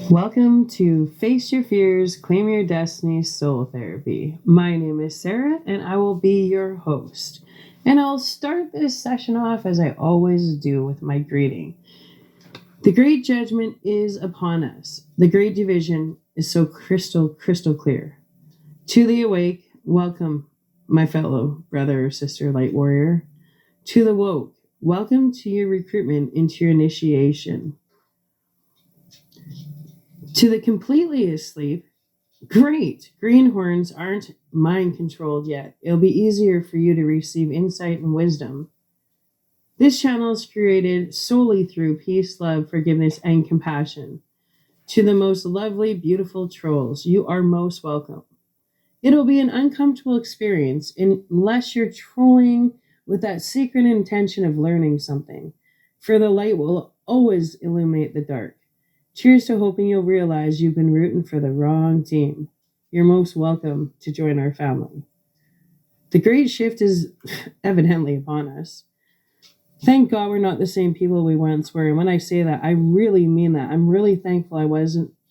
Welcome to Face Your Fears, Claim Your Destiny Soul Therapy. My name is Sarah and I will be your host. And I'll start this session off as I always do with my greeting. The Great Judgment is upon us. The Great Division is so crystal clear. To the awake, welcome, my fellow brother or sister light warrior. To the woke, welcome to your recruitment into your initiation. To the completely asleep, great. Greenhorns aren't mind controlled yet. It'll be easier for you to receive insight and wisdom. This channel is created solely through peace, love, forgiveness, and compassion. To the most lovely, beautiful trolls, you are most welcome. It'll be an uncomfortable experience unless you're trolling with that secret intention of learning something, for the light will always illuminate the dark. Cheers to hoping you'll realize you've been rooting for the wrong team. You're most welcome to join our family. The great shift is evidently upon us. Thank God we're not the same people we once were. And when I say that, I really mean that. I'm really thankful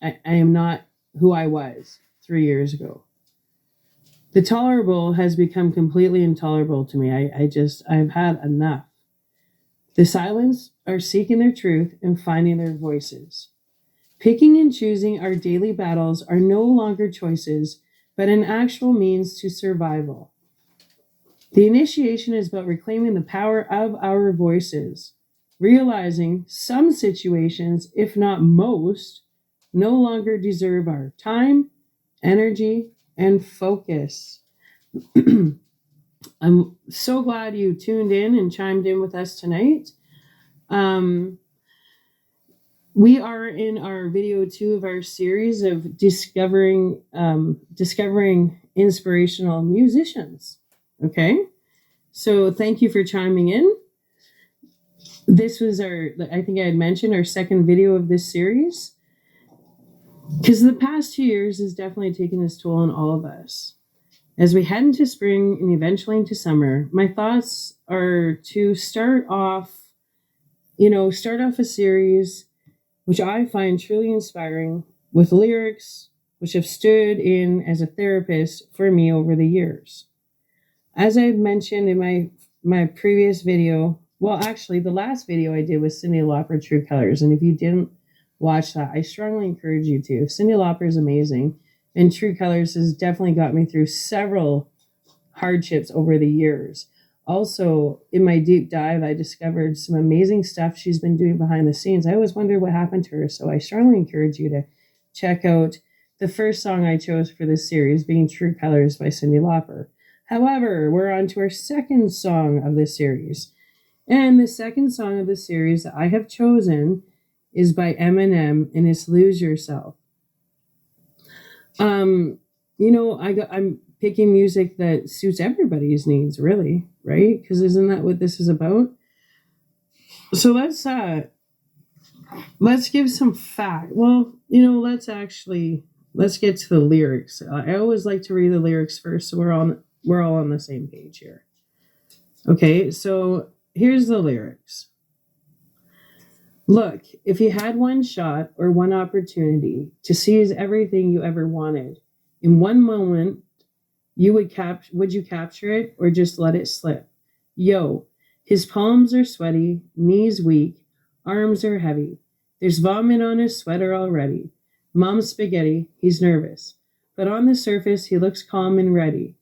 I am not who I was 3 years ago. The tolerable has become completely intolerable to me. I've had enough. The silents are seeking their truth and finding their voices. Picking and choosing our daily battles are no longer choices, but an actual means to survival. The initiation is about reclaiming the power of our voices, realizing some situations, if not most, no longer deserve our time, energy, and focus. I'm so glad you tuned in and chimed in with us tonight. We are in our video 2 of our series of discovering inspirational musicians. Okay, so thank you for chiming in. This was I think I had mentioned our second video of this series, because the past 2 years has definitely taken its toll on all of us. As we head into spring and eventually into summer, my thoughts are to start off a series which I find truly inspiring, with lyrics which have stood in as a therapist for me over the years. As I've mentioned in my previous video, well, actually, the last video I did was Cyndi Lauper, True Colors, and if you didn't watch that, I strongly encourage you to. Cyndi Lauper is amazing, and True Colors has definitely got me through several hardships over the years. Also, in my deep dive, I discovered some amazing stuff she's been doing behind the scenes. I always wondered what happened to her, so I strongly encourage you to check out the first song I chose for this series, being True Colors by Cyndi Lauper. However, we're on to our second song of this series. And the second song of the series that I have chosen is by Eminem, and it's Lose Yourself. I'm picking music that suits everybody's needs, really, right? Because isn't that what this is about? So let's give some fact. Well, let's get to the lyrics. I always like to read the lyrics first, so we're all on the same page here. Okay, so here's the lyrics. Look, if you had one shot or one opportunity to seize everything you ever wanted, in one moment, would you capture it or just let it slip? Yo, his palms are sweaty, knees weak, arms are heavy. There's vomit on his sweater already. Mom's spaghetti, he's nervous. But on the surface, he looks calm and ready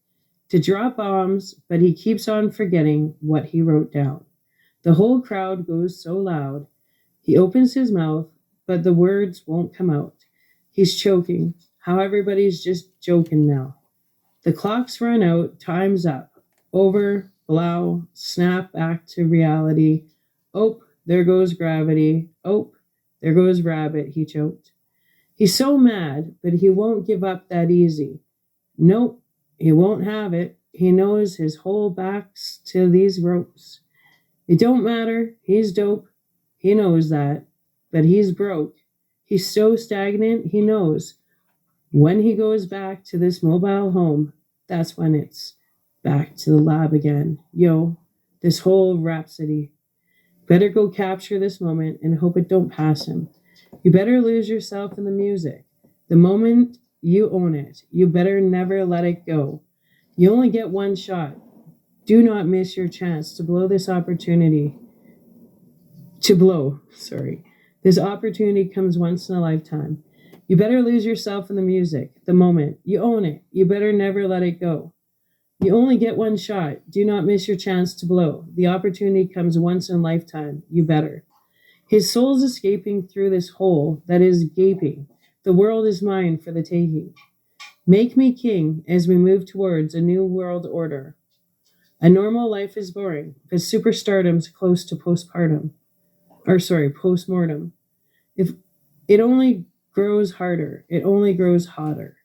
to drop bombs, but he keeps on forgetting what he wrote down. The whole crowd goes so loud. He opens his mouth, but the words won't come out. He's choking. How everybody's just joking now. The clock's run out, time's up. Over, blow, snap back to reality. Oh, there goes gravity. Oh, there goes rabbit, he choked. He's so mad, but he won't give up that easy. Nope, he won't have it. He knows his whole back's to these ropes. It don't matter, he's dope. He knows that, but he's broke. He's so stagnant, he knows. When he goes back to this mobile home, that's when it's back to the lab again. Yo, this whole rhapsody. Better go capture this moment and hope it don't pass him. You better lose yourself in the music. The moment you own it, you better never let it go. You only get one shot. Do not miss your chance to blow this opportunity. This opportunity comes once in a lifetime. You better lose yourself in the music. The moment you own it, you better never let it go. You only get one shot. Do not miss your chance to blow. The opportunity comes once in a lifetime. You better. His soul's escaping through this hole that is gaping. The world is mine for the taking. Make me king as we move towards a new world order. A normal life is boring, but superstardom's close to postmortem. If it only grows harder, it only grows hotter.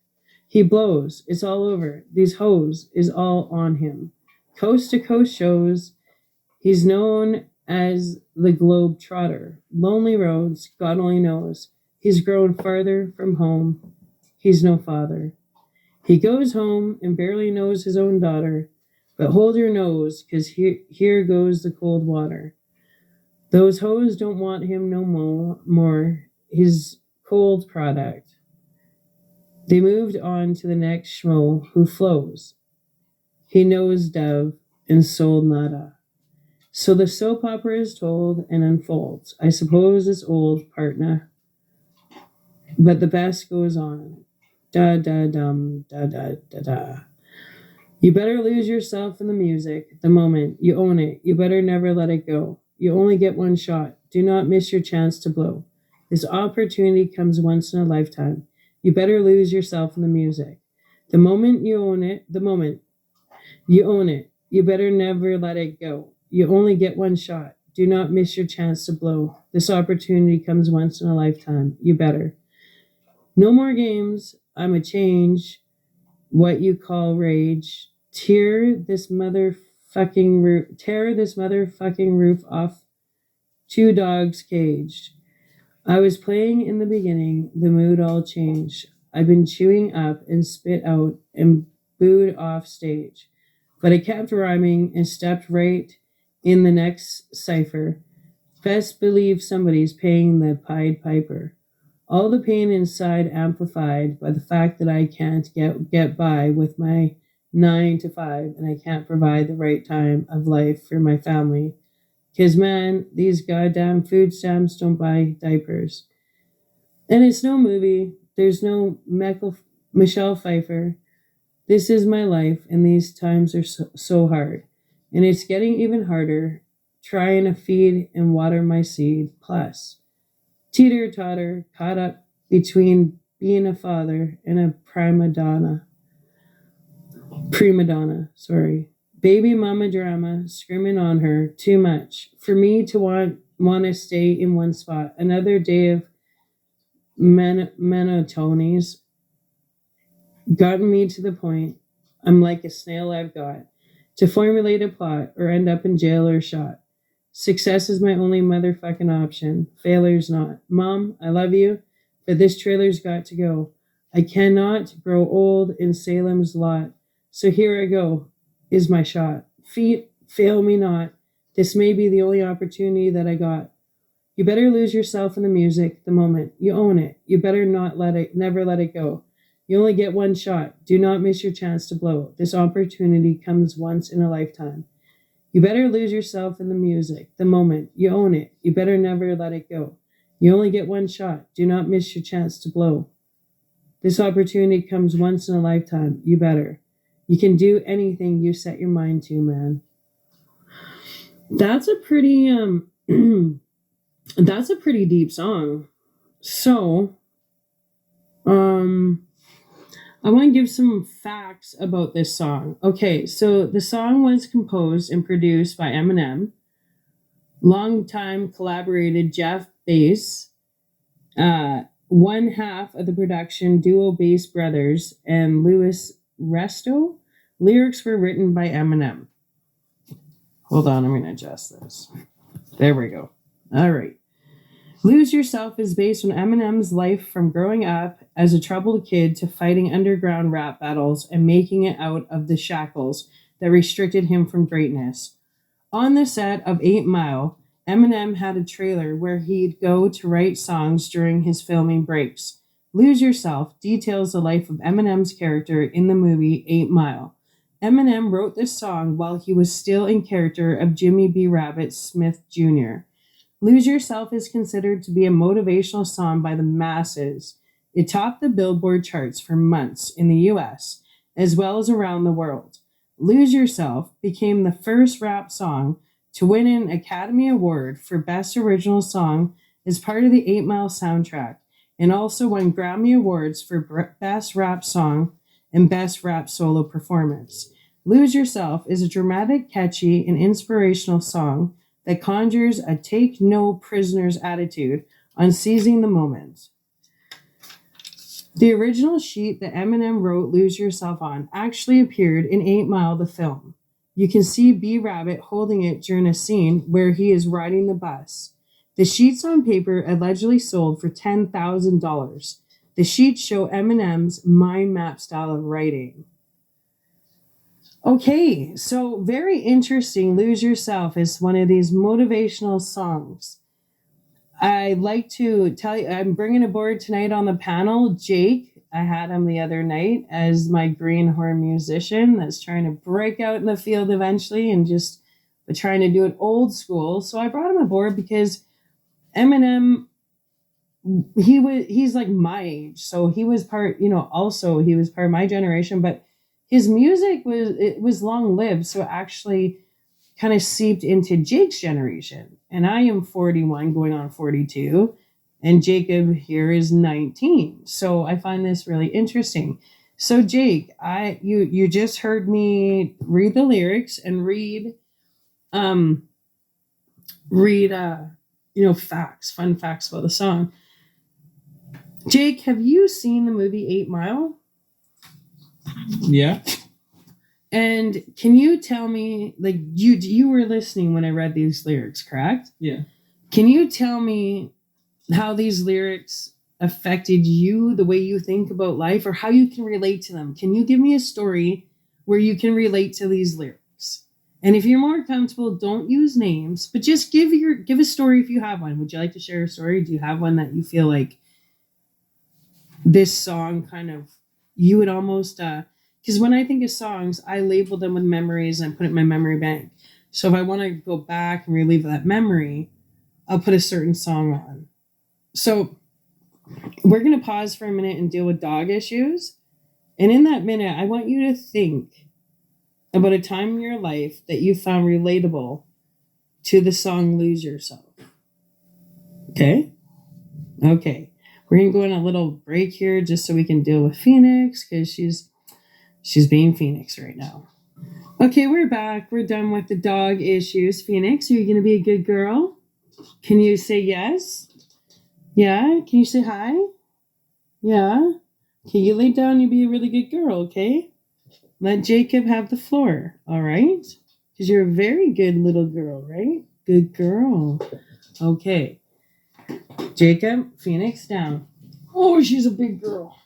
He blows, it's all over. These hoes is all on him. Coast to coast shows, he's known as the globe trotter. Lonely roads, God only knows. He's grown farther from home. He's no father. He goes home and barely knows his own daughter. But hold your nose, 'cause here goes the cold water. Those hoes don't want him no more. His cold product. They moved on to the next schmo who flows. He knows Dove and sold nada. So the soap opera is told and unfolds. I suppose it's old, partner. But the best goes on. Da da dum, da da da da. You better lose yourself in the music. The moment you own it, you better never let it go. You only get one shot. Do not miss your chance to blow. This opportunity comes once in a lifetime. You better lose yourself in the music. The moment you own it, you better never let it go. You only get one shot. Do not miss your chance to blow. This opportunity comes once in a lifetime. You better. No more games. I'm a change. What you call rage. Tear this motherfucking roof off. Two dogs caged. I was playing in the beginning. The mood all changed. I've been chewing up and spit out and booed off stage. But I kept rhyming and stepped right in the next cipher. Best believe somebody's paying the Pied Piper. All the pain inside amplified by the fact that I can't get by with my 9 to 5 and I can't provide the right time of life for my family. 'Cause man, these goddamn food stamps don't buy diapers. And it's no movie. There's no Michelle Pfeiffer. This is my life and these times are so hard. And it's getting even harder trying to feed and water my seed. Plus, teeter-totter caught up between being a father and a prima donna. Baby mama drama screaming on her too much for me to want to stay in one spot. Another day of monotonies gotten me to the point I'm like a snail I've got to formulate a plot or end up in jail or shot. Success is my only motherfucking option. Failure's not. Mom, I love you, but this trailer's got to go. I cannot grow old in Salem's lot. So here I go, is my shot. Feet, fail me not. This may be the only opportunity that I got. You better lose yourself in the music the moment you own it. You better never let it go. You only get one shot. Do not miss your chance to blow. This opportunity comes once in a lifetime. You better lose yourself in the music the moment you own it. You better never let it go. You only get one shot. Do not miss your chance to blow. This opportunity comes once in a lifetime. You better. You can do anything you set your mind to, man. That's a pretty that's a pretty deep song. So, I want to give some facts about this song. Okay, so the song was composed and produced by Eminem, longtime collaborated Jeff Bass, one half of the production duo Bass Brothers, and Louis Resto. Lyrics were written by Eminem. Hold on, I'm going to adjust this. There we go. All right. Lose Yourself is based on Eminem's life from growing up as a troubled kid to fighting underground rap battles and making it out of the shackles that restricted him from greatness. On the set of 8 Mile, Eminem had a trailer where he'd go to write songs during his filming breaks. Lose Yourself details the life of Eminem's character in the movie 8 Mile. Eminem wrote this song while he was still in character of Jimmy B. Rabbit Smith Jr. Lose Yourself is considered to be a motivational song by the masses. It topped the Billboard charts for months in the US, as well as around the world. Lose Yourself became the first rap song to win an Academy Award for Best Original Song as part of the 8 Mile soundtrack, and also won Grammy Awards for Best Rap Song and Best Rap Solo Performance. Lose Yourself is a dramatic, catchy, and inspirational song that conjures a take no prisoners attitude on seizing the moment. The original sheet that Eminem wrote Lose Yourself on actually appeared in 8 Mile the film. You can see B. Rabbit holding it during a scene where he is riding the bus. The sheets on paper allegedly sold for $10,000. The sheets show Eminem's mind map style of writing. Okay, so very interesting. Lose Yourself is one of these motivational songs. I'd like to tell you, I'm bringing aboard tonight on the panel Jake. I had him the other night as my greenhorn musician that's trying to break out in the field eventually and just trying to do it old school. So I brought him aboard because Eminem, he's like my age, so he was part, also he was part of my generation, but his music was long lived, so it actually kind of seeped into Jake's generation. And I am 41 going on 42, and Jacob here is 19. So I find this really interesting. So Jake, you just heard me read the lyrics and read fun facts about the song. Jake, have you seen the movie 8 Mile? Yeah. And can you tell me, like, you were listening when I read these lyrics, correct? Yeah. Can you tell me how these lyrics affected you, the way you think about life, or how you can relate to them? Can you give me a story where you can relate to these lyrics? And if you're more comfortable, don't use names, but just give a story if you have one. Would you like to share a story? Do you have one that you feel like this song kind of, you would almost, because when I think of songs, I label them with memories and I put it in my memory bank. So if I want to go back and relive that memory, I'll put a certain song on. So we're going to pause for a minute and deal with dog issues. And in that minute, I want you to think about a time in your life that you found relatable to the song Lose Yourself. Okay? Okay. We're going to go on a little break here just so we can deal with Phoenix because she's being Phoenix right now. Okay, we're back. We're done with the dog issues. Phoenix, are you going to be a good girl? Can you say yes? Yeah? Can you say hi? Yeah? Okay, you lay down, you be a really good girl, okay? Let Jacob have the floor, all right? Because you're a very good little girl, right? Good girl. Okay. Jacob, Phoenix, down. Oh, she's a big girl.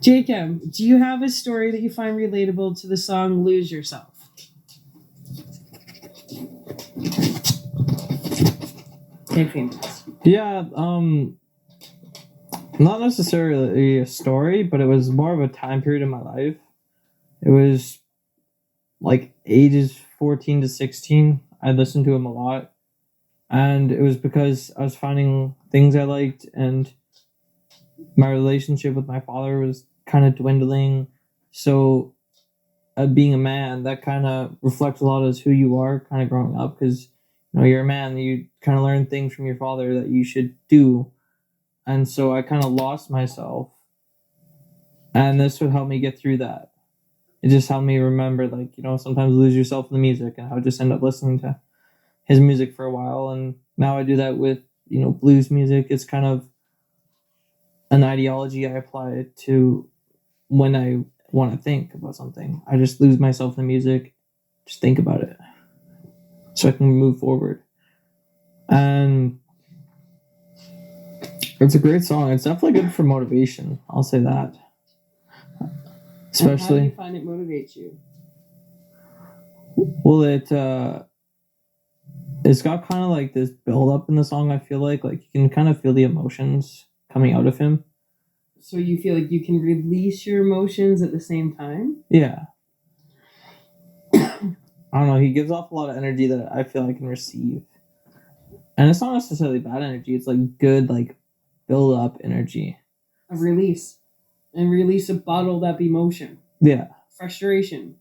Jacob, do you have a story that you find relatable to the song Lose Yourself? Okay, Phoenix. Yeah, not necessarily a story, but it was more of a time period in my life. It was like ages 14 to 16. I listened to him a lot. And it was because I was finding things I liked, and my relationship with my father was kind of dwindling. So, being a man, that kind of reflects a lot as who you are, kind of growing up, because you're a man. You kind of learn things from your father that you should do, and so I kind of lost myself. And this would help me get through that. It just helped me remember, sometimes lose yourself in the music, and I would just end up listening to his music for a while. And now I do that with, blues music. It's kind of an ideology I apply to when I want to think about something. I just lose myself in the music, just think about it so I can move forward. And it's a great song. It's definitely good for motivation. I'll say that. Especially, how do you find it motivates you? Well, it's got kind of like this build up in the song. I feel like you can kind of feel the emotions coming out of him. So you feel like you can release your emotions at the same time? Yeah. I don't know. He gives off a lot of energy that I feel I can receive, and it's not necessarily bad energy. It's like good, like build up energy. A release, and release a bottled up emotion. Yeah. Frustration,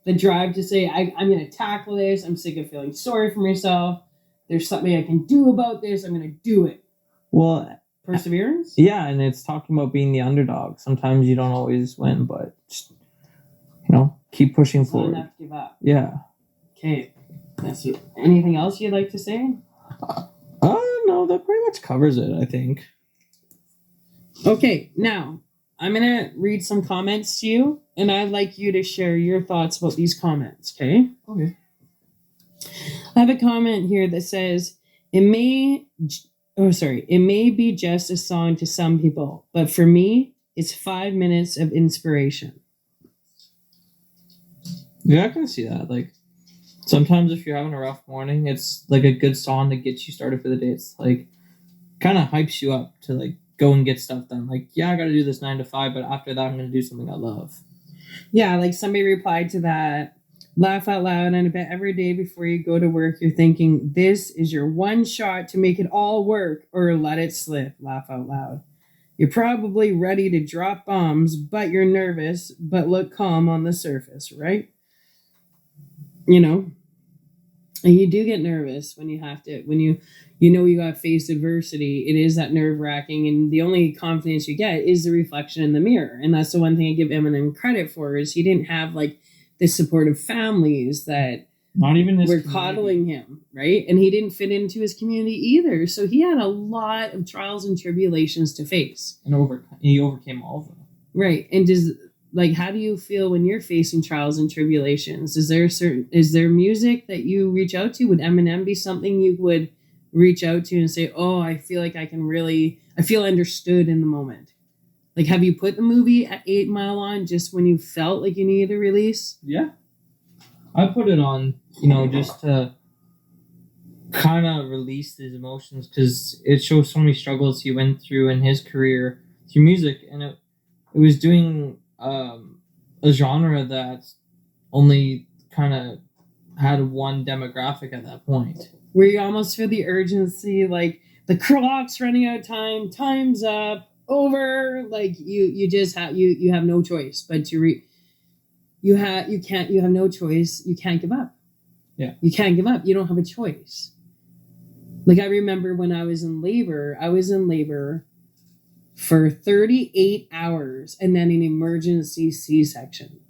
the drive to say, I'm going to tackle this. I'm sick of feeling sorry for myself. There's something I can do about this. I'm going to do it. Well, perseverance. Yeah, and it's talking about being the underdog. Sometimes you don't always win, but just, keep pushing forward. Not enough to give up. Yeah. Okay. Anything else you'd like to say? No, that pretty much covers it, I think. Okay, now I'm going to read some comments to you, and I'd like you to share your thoughts about these comments, okay? Okay. I have a comment here that says, it may be just a song to some people, but for me, it's 5 minutes of inspiration. Yeah, I can see that. Like, sometimes if you're having a rough morning, it's like a good song to get you started for the day. It's like kind of hypes you up to like go and get stuff done. Like, yeah, I got to do this 9 to 5, but after that, I'm going to do something I love. Yeah, like somebody replied to that, laugh out loud, and I bet every day before you go to work, you're thinking, this is your one shot to make it all work, or let it slip, laugh out loud. You're probably ready to drop bombs, but you're nervous, but look calm on the surface, right? And you do get nervous when you have to, when you got to face adversity. It is that nerve-wracking, and the only confidence you get is the reflection in the mirror. And that's the one thing I give Eminem credit for, is he didn't have like the supportive families that not even were coddling him, right? And he didn't fit into his community either. So he had a lot of trials and tribulations to face. And he overcame all of them. Right. And how do you feel when you're facing trials and tribulations? Is there music that you reach out to? Would Eminem be something you would reach out to and say, oh, I feel like I feel understood in the moment? Like, have you put the movie at 8 Mile on just when you felt like you needed a release? Yeah. I put it on, just to kind of release his emotions, because it shows so many struggles he went through in his career through music, and it was doing a genre that only kind of had one demographic at that point. Where you almost feel the urgency, like the clock's running out of time, time's up, over. Like you just have you have no choice but to you have no choice. You can't give up. Yeah, you can't give up. You don't have a choice. Like, I remember when I was in labor for 38 hours and then an emergency C-section.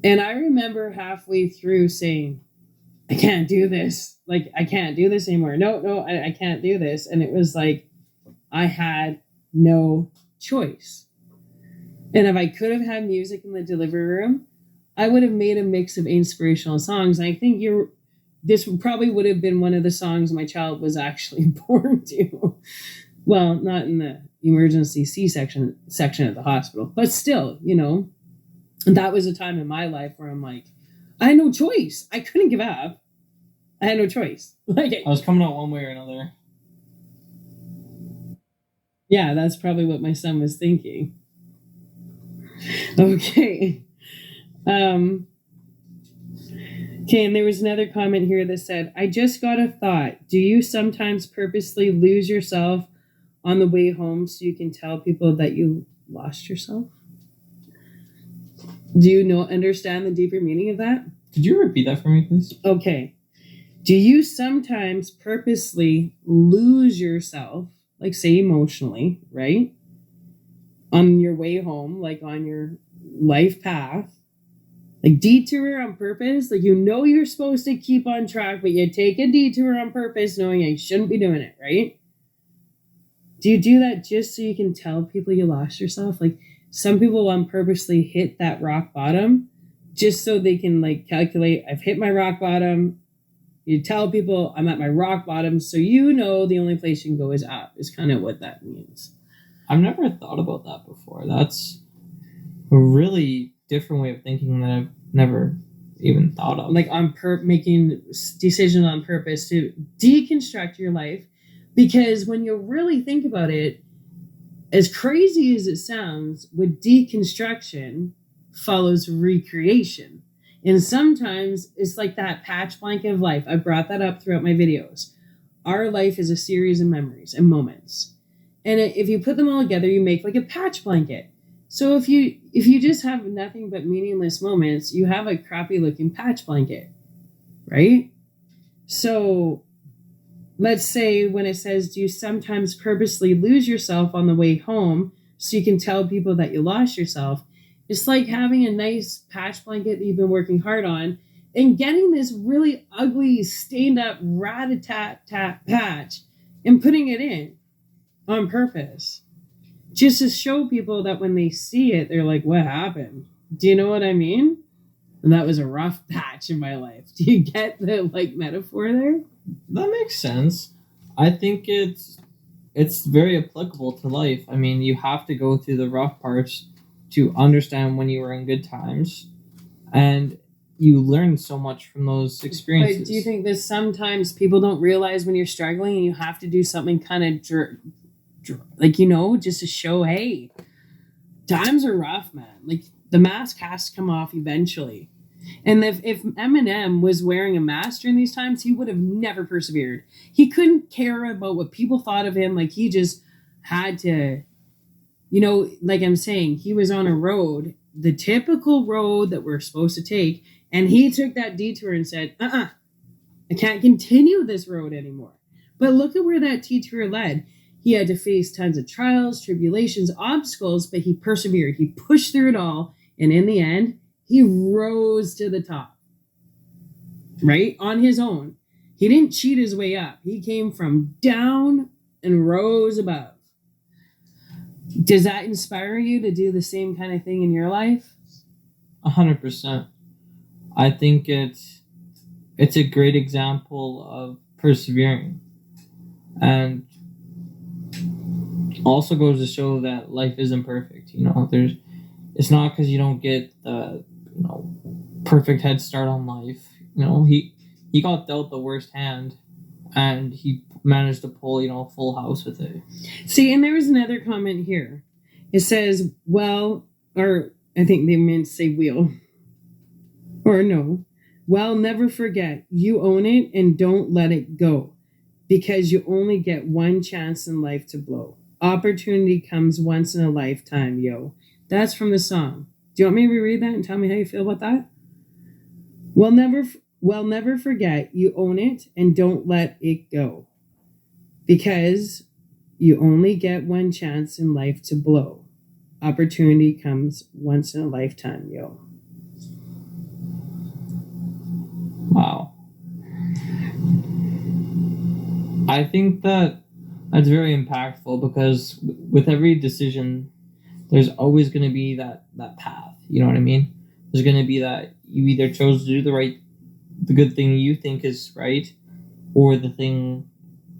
And I remember halfway through saying, I can't do this. Like, I can't do this anymore. No, I can't do this. And it was like, I had no choice. And if I could have had music in the delivery room, I would have made a mix of inspirational songs. And I think this probably would have been one of the songs my child was actually born to. Well, not in the emergency C-section section at the hospital, but still, that was a time in my life where I'm like, I had no choice. I couldn't give up. I had no choice. Like, I was coming out one way or another. Yeah, that's probably what my son was thinking. Okay. Okay, and there was another comment here that said, I just got a thought. Do you sometimes purposely lose yourself on the way home so you can tell people that you lost yourself? Do you understand the deeper meaning of that? Could you repeat that for me, please? Okay. Do you sometimes purposely lose yourself, like say emotionally, right? On your way home, like on your life path, like detour on purpose, like you're supposed to keep on track, but you take a detour on purpose knowing you shouldn't be doing it, right? Do you do that just so you can tell people you lost yourself? Like, some people will purposely hit that rock bottom just so they can like calculate, I've hit my rock bottom. You tell people I'm at my rock bottom, so the only place you can go is up, is kind of what that means. I've never thought about that before. That's a really different way of thinking that I've never even thought of. Like making decisions on purpose to deconstruct your life. Because when you really think about it, as crazy as it sounds, with deconstruction follows recreation. And sometimes it's like that patch blanket of life. I brought that up throughout my videos. Our life is a series of memories and moments. And if you put them all together, you make like a patch blanket. So if you just have nothing but meaningless moments, you have a crappy looking patch blanket, right? So let's say when it says, do you sometimes purposely lose yourself on the way home so you can tell people that you lost yourself? It's like having a nice patch blanket that you've been working hard on and getting this really ugly, stained up rat-a-tat-tat patch and putting it in on purpose. Just to show people that when they see it, they're like, what happened? Do you know what I mean? And that was a rough patch in my life. Do you get the metaphor there? That makes sense. I think it's very applicable to life. I mean, you have to go through the rough parts to understand when you were in good times. And you learn so much from those experiences. But do you think that sometimes people don't realize when you're struggling and you have to do something kind of just to show, hey, times are rough, man. Like the mask has to come off eventually. And if Eminem was wearing a mask during these times, he would have never persevered. He couldn't care about what people thought of him. Like he just had to, like I'm saying, he was on a road, the typical road that we're supposed to take. And he took that detour and said, I can't continue this road anymore. But look at where that detour led. He had to face tons of trials, tribulations, obstacles, but he persevered. He pushed through it all. And in the end, he rose to the top, right? On his own. He didn't cheat his way up. He came from down and rose above. Does that inspire you to do the same kind of thing in your life? 100%. I think it's a great example of persevering. And also goes to show that life isn't perfect. It's not because you don't get the perfect head start on life. He got dealt the worst hand, and he managed to pull full house with it. See, and there was another comment here. It says, well, or I think they meant to say wheel, or no. Well, never forget, you own it and don't let it go, because you only get one chance in life to blow. Opportunity comes once in a lifetime, yo. That's from the song. Do you want me to reread that and tell me how you feel about that? Well, never forget, you own it and don't let it go, because you only get one chance in life to blow. Opportunity comes once in a lifetime, yo. Wow. I think that's very impactful, because with every decision, there's always going to be that path. You know what I mean? There's going to be that you either chose to do the good thing you think is right, or the thing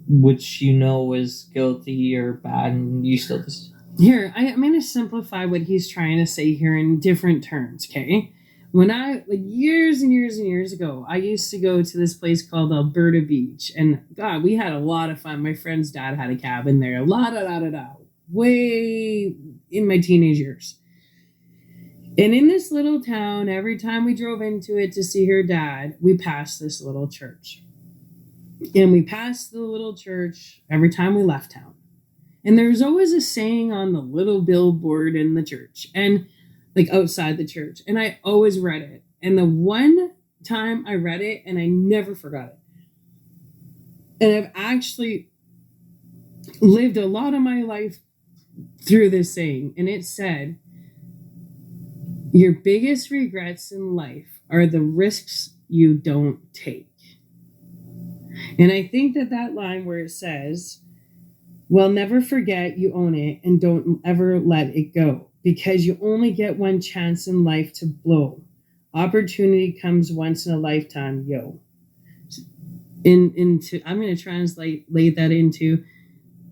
which is guilty or bad, and you still just... Here, I'm going to simplify what he's trying to say here in different terms, okay? When years and years and years ago, I used to go to this place called Alberta Beach, and God, we had a lot of fun. My friend's dad had a cabin there, way in my teenage years. And in this little town, every time we drove into it to see her dad, we passed this little church. And we passed the little church every time we left town. And there's always a saying on the little billboard in the church, and outside the church. And I always read it. And the one time I read it, and I never forgot it. And I've actually lived a lot of my life through this saying. And it said, your biggest regrets in life are the risks you don't take. And I think that line where it says, well, never forget you own it and don't ever let it go, because you only get one chance in life to blow. Opportunity comes once in a lifetime, yo. I'm going to translate that into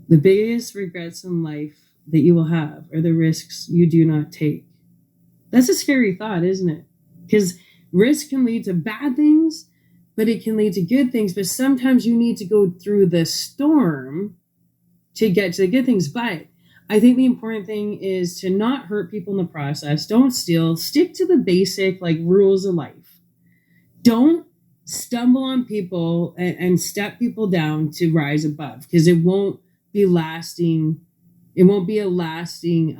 the biggest regrets in life that you will have are the risks you do not take. That's a scary thought, isn't it? Because Risk can lead to bad things, but it can lead to good things. But sometimes you need to go through the storm to get to the good things. But I think the important thing is to not hurt people in the process. Don't steal. Stick to the basic like rules of life. Don't stumble on people and step people down to rise above, because it won't be lasting. It won't be a lasting.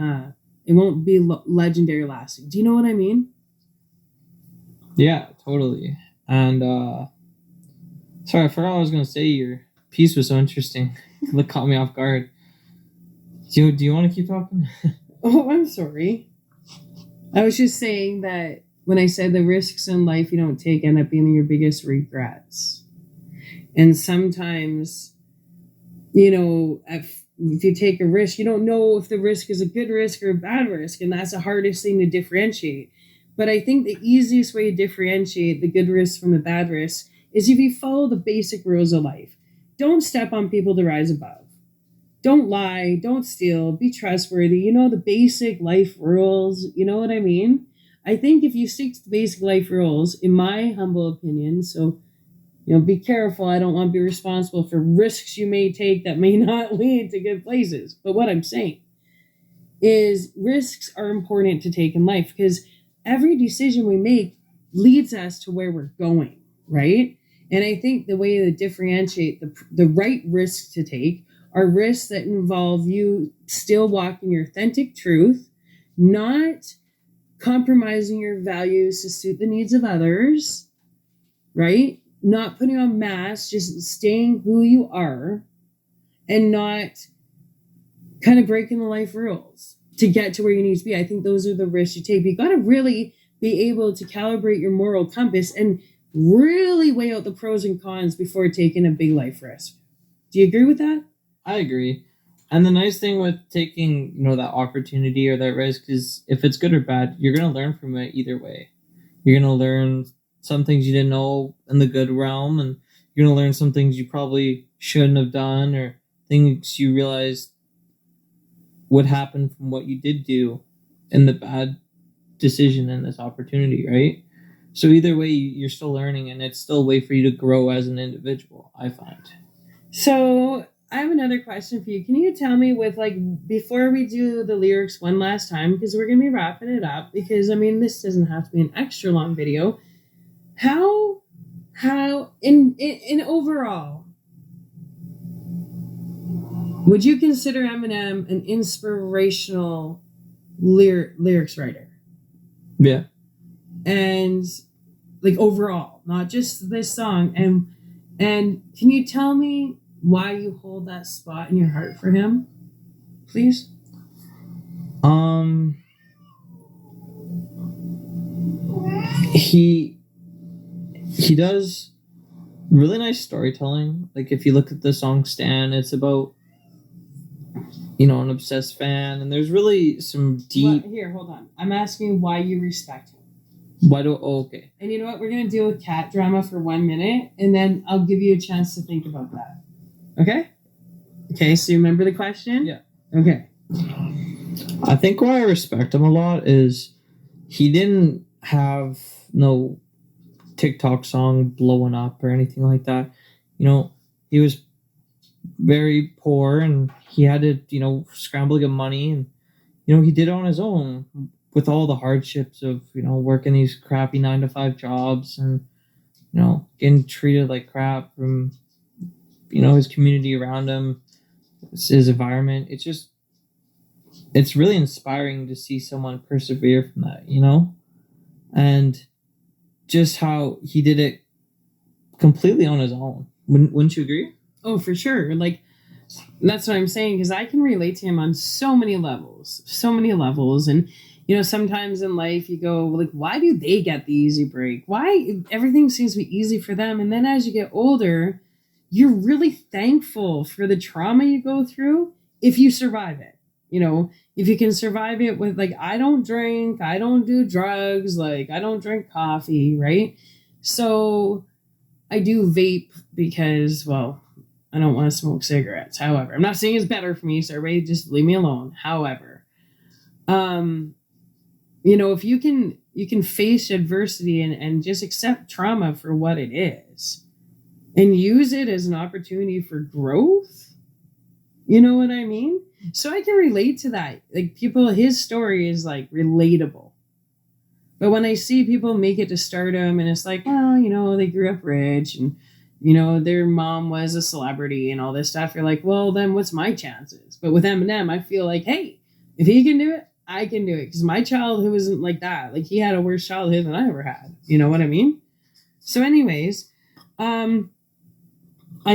It won't be legendary lasting. Do you know what I mean? Yeah, totally. And sorry, I forgot what I was gonna say. Your piece was so interesting. It caught me off guard. Do you want to keep talking? Oh, I'm sorry. I was just saying that when I said the risks in life you don't take end up being your biggest regrets. And sometimes, if you take a risk, you don't know if the risk is a good risk or a bad risk. And that's the hardest thing to differentiate. But I think the easiest way to differentiate the good risk from the bad risk is if you follow the basic rules of life. Don't step on people to rise above. Don't lie, don't steal, be trustworthy. The basic life rules. You know what I mean? I think if you stick to the basic life rules, in my humble opinion, so, be careful. I don't want to be responsible for risks you may take that may not lead to good places. But what I'm saying is risks are important to take in life, because every decision we make leads us to where we're going, right? And I think the way to differentiate the right risks to take are risks that involve you still walking your authentic truth, not compromising your values to suit the needs of others, right? Not putting on masks, just staying who you are, and not kind of breaking the life rules to get to where you need to be. I think those are the risks you take. But you got to really be able to calibrate your moral compass and really weigh out the pros and cons before taking a big life risk. Do you agree with that? I agree. And the nice thing with taking, that opportunity or that risk is, if it's good or bad, you're going to learn from it either way. You're going to learn some things you didn't know in the good realm, and you're going to learn some things you probably shouldn't have done, or things you realized would happen from what you did do in the bad decision in this opportunity, right? So either way, you're still learning, and it's still a way for you to grow as an individual, I find. So I have another question for you. Can you tell me, before we do the lyrics one last time, because we're going to be wrapping it up, because this doesn't have to be an extra long video. How in overall, would you consider Eminem an inspirational lyrics writer? Yeah. And overall, not just this song. And can you tell me why you hold that spot in your heart for him, please? He does really nice storytelling. Like, if you look at the song Stan, it's about, an obsessed fan, and there's really some deep... Here, hold on. I'm asking why you respect him. Okay. And you know what? We're going to deal with cat drama for 1 minute, and then I'll give you a chance to think about that. Okay? Okay, so you remember the question? Yeah. Okay. I think why I respect him a lot is he didn't have no TikTok song blowing up or anything like that. He was very poor, and he had to, scramble to get money, and, he did it on his own with all the hardships of, working these crappy 9-to-5 jobs and, getting treated like crap from, his community around him, his environment. It's really inspiring to see someone persevere from that, and just how he did it completely on his own. Wouldn't you agree? Oh, for sure. That's what I'm saying, because I can relate to him on so many levels. And, sometimes in life you go, why do they get the easy break? Why everything seems to be easy for them? And then as you get older, you're really thankful for the trauma you go through if you survive it. If you can survive it with, I don't drink, I don't do drugs, I don't drink coffee, right? So I do vape because, I don't want to smoke cigarettes. However, I'm not saying it's better for me, so everybody just leave me alone. However, if you can face adversity and just accept trauma for what it is and use it as an opportunity for growth. You know what I mean? So I can relate to that. Like his story is like relatable. But when I see people make it to stardom and it's like, well, they grew up rich and, their mom was a celebrity and all this stuff, you're like, well, then what's my chances? But with Eminem, I feel like, hey, if he can do it, I can do it. Because my childhood wasn't like that. Like he had a worse childhood than I ever had. You know what I mean? So anyways, I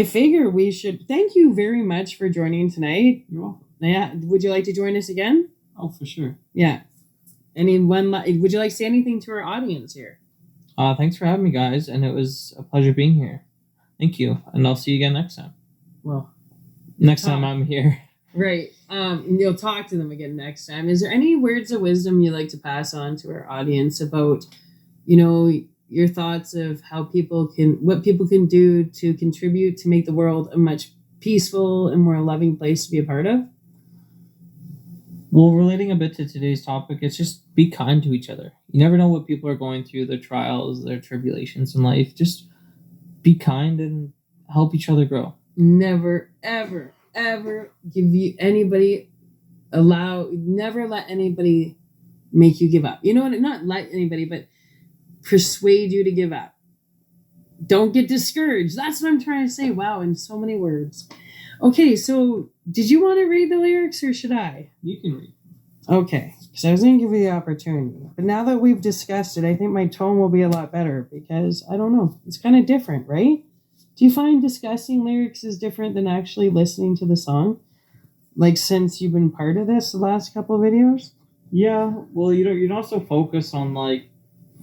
figure we should thank you very much for joining tonight. You're welcome. Yeah. Would you like to join us again? Oh, for sure. Yeah. Would you like to say anything to our audience here? Thanks for having me, guys. And it was a pleasure being here. Thank you. And I'll see you again next time. Well, next time I'm here. Right. And you'll talk to them again next time. Is there any words of wisdom you'd like to pass on to our audience about, your thoughts of what people can do to contribute to make the world a much peaceful and more loving place to be a part of? Well, relating a bit to today's topic, it's just be kind to each other. You never know what people are going through, their trials, their tribulations in life. Just be kind and help each other grow. Never, ever, ever never let anybody make you give up. You know what? Not let anybody, but persuade you to give up. Don't get discouraged. That's what I'm trying to say. Wow, in so many words. Okay, so did you want to read the lyrics or should I? You can read. Okay, because I was going to give you the opportunity. But now that we've discussed it, I think my tone will be a lot better because, I don't know, it's kind of different, right? Do you find discussing lyrics is different than actually listening to the song? Like since you've been part of this the last couple of videos? Yeah, well, you don't also focus on like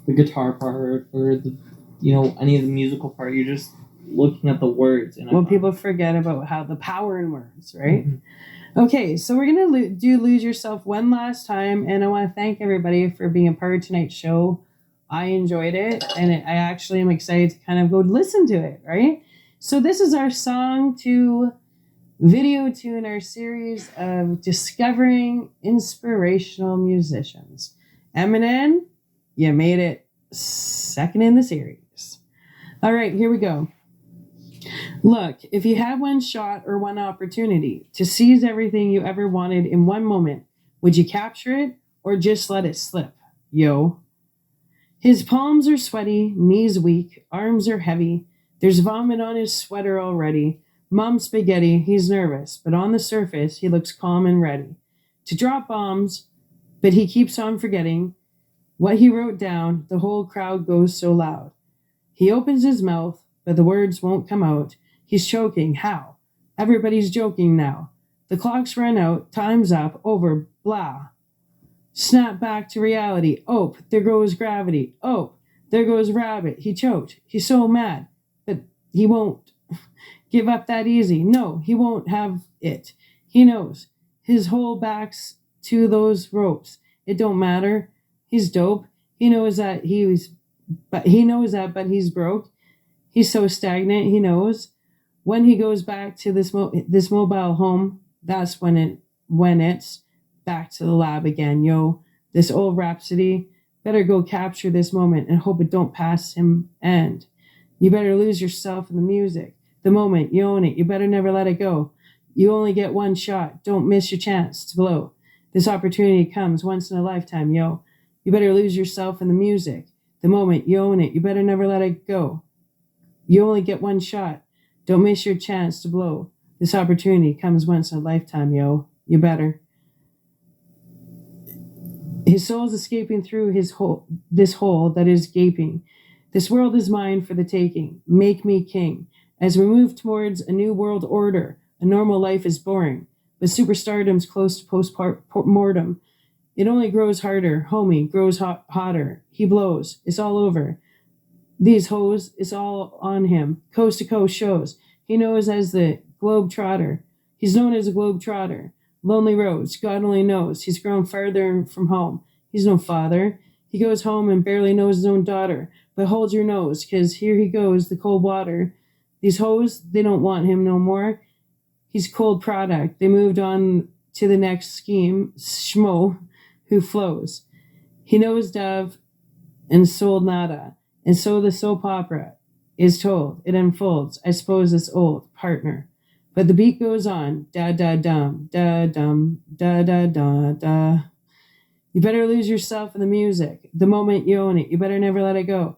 the guitar part or the any of the musical part. You're just looking at the words. And people forget about how the power in words, right? Mm-hmm. Okay, so we're gonna do Lose Yourself one last time, and I want to thank everybody for being a part of tonight's show. I enjoyed it, and I actually am excited to kind of go listen to it, right? So this is our song to video to in our series of discovering inspirational musicians. Eminem, you made it second in the series. All right, here we go. Look, if you had one shot or one opportunity to seize everything you ever wanted in one moment, would you capture it or just let it slip? Yo. His palms are sweaty, knees weak, arms are heavy. There's vomit on his sweater already. Mom's spaghetti, he's nervous, but on the surface, he looks calm and ready to drop bombs, but he keeps on forgetting what he wrote down. The whole crowd goes so loud. He opens his mouth, but the words won't come out. He's choking. How? Everybody's joking now. The clock's run out. Time's up. Over. Blah. Snap back to reality. Oh, there goes gravity. Oh, there goes rabbit. He choked. He's so mad, but he won't give up that easy. No, he won't have it. He knows. His whole back's to those ropes. It don't matter. He's dope. He knows that but he's broke. He's so stagnant. He knows when he goes back to this mobile home, that's when it's back to the lab again. Yo, this old rhapsody, better go capture this moment and hope it don't pass him end. You better lose yourself in the music. The moment, you own it. You better never let it go. You only get one shot. Don't miss your chance to blow. This opportunity comes once in a lifetime, yo. You better lose yourself in the music. The moment, you own it. You better never let it go. You only get one shot. Don't miss your chance to blow. This opportunity comes once in a lifetime, yo. You better. His soul's escaping through this hole that is gaping. This world is mine for the taking. Make me king. As we move towards a new world order, a normal life is boring, but superstardom's close to post-mortem. It only grows harder. Homie grows hotter. He blows. It's all over. These hoes, it's all on him. Coast to coast shows. He knows as the globe trotter. He's known as a globe trotter. Lonely roads. God only knows. He's grown farther from home. He's no father. He goes home and barely knows his own daughter. But hold your nose, 'cause here he goes, the cold water. These hoes, they don't want him no more. He's cold product. They moved on to the next scheme, schmo, who flows. He knows dove and sold nada. And so the soap opera is told. It unfolds. I suppose it's old, partner. But the beat goes on. Da da dum, da dum, da da da da. You better lose yourself in the music. The moment you own it, you better never let it go.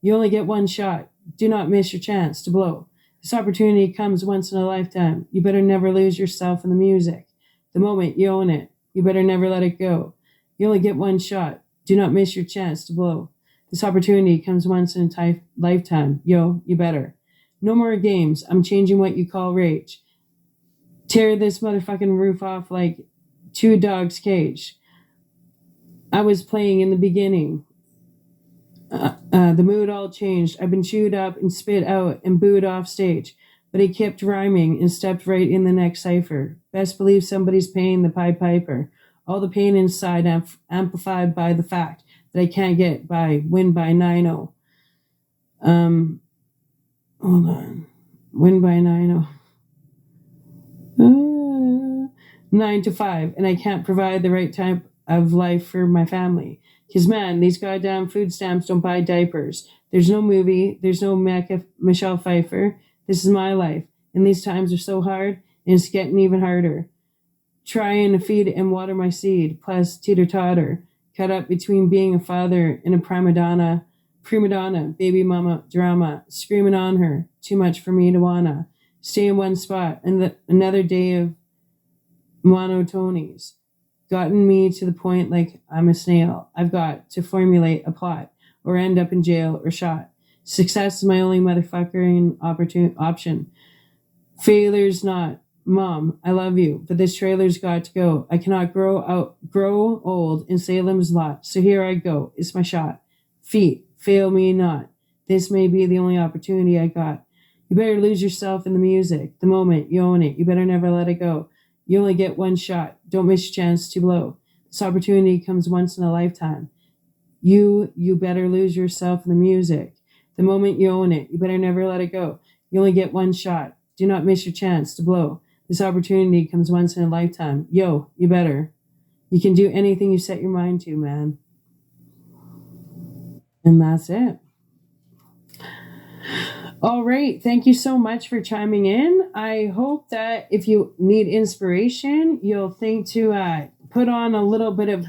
You only get one shot. Do not miss your chance to blow. This opportunity comes once in a lifetime. You better never lose yourself in the music. The moment you own it, you better never let it go. You only get one shot. Do not miss your chance to blow. This opportunity comes once in a lifetime. Yo, you better. No more games. I'm changing what you call rage. Tear this motherfucking roof off like two dogs' cage. I was playing in the beginning. The mood all changed. I've been chewed up and spit out and booed off stage. But he kept rhyming and stepped right in the next cipher. Best believe somebody's paying the Pied Piper. All the pain inside amplified by the fact that I can't get by, win by 9-0. Hold on. Win by 9-0. 9 to 5, and I can't provide the right type of life for my family. Because, man, these goddamn food stamps don't buy diapers. There's no movie. There's no Michelle Pfeiffer. This is my life. And these times are so hard, and it's getting even harder. Trying to feed and water my seed, plus teeter-totter. Cut up between being a father and a prima donna, baby mama drama. Screaming on her. Too much for me to wanna. Stay in one spot. And another day of monotonies. Gotten me to the point like I'm a snail. I've got to formulate a plot or end up in jail or shot. Success is my only motherfucking option. Failure's not. Mom, I love you, but this trailer's got to go. I cannot grow old in Salem's lot. So here I go. It's my shot. Feet, fail me not. This may be the only opportunity I got. You better lose yourself in the music. The moment you own it, you better never let it go. You only get one shot. Don't miss your chance to blow. This opportunity comes once in a lifetime. You better lose yourself in the music. The moment you own it, you better never let it go. You only get one shot. Do not miss your chance to blow. This opportunity comes once in a lifetime. Yo, you better. You can do anything you set your mind to, man. And that's it. All right. Thank you so much for chiming in. I hope that if you need inspiration, you'll think to put on a little bit of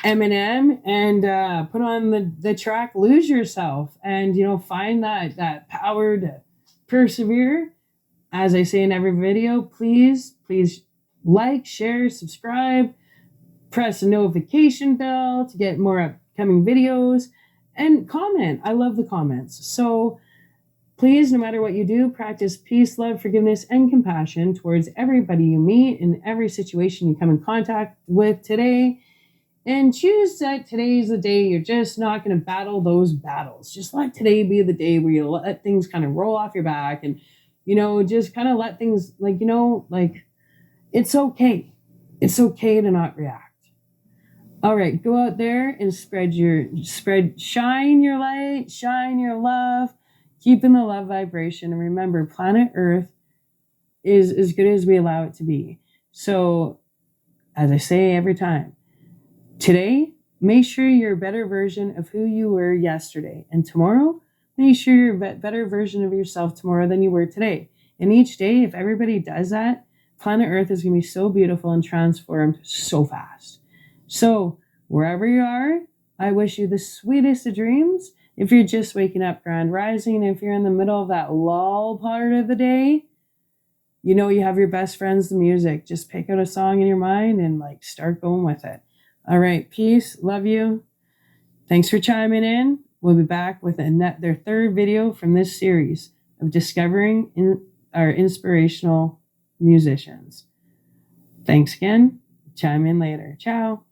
Eminem and put on the track Lose Yourself and, find that power to persevere. As I say in every video, please like, share, subscribe, press the notification bell to get more upcoming videos, and comment. I love the comments. So please, no matter what you do, practice peace, love, forgiveness, and compassion towards everybody you meet in every situation you come in contact with today. And choose that today's the day you're just not going to battle those battles. Just let today be the day where you let things kind of roll off your back and, just kind of let things it's okay. It's okay to not react. All right, go out there and shine your light, shine your love, keep in the love vibration. And remember, planet Earth is as good as we allow it to be. So, as I say every time, today, make sure you're a better version of who you were yesterday. And tomorrow, make sure you're a better version of yourself tomorrow than you were today. And each day, if everybody does that, planet Earth is going to be so beautiful and transformed so fast. So, wherever you are, I wish you the sweetest of dreams. If you're just waking up, grand rising, if you're in the middle of that lull part of the day, you have your best friends, the music. Just pick out a song in your mind and start going with it. All right, peace, love you. Thanks for chiming in. We'll be back with their third video from this series of discovering our inspirational musicians. Thanks again. Chime in later. Ciao.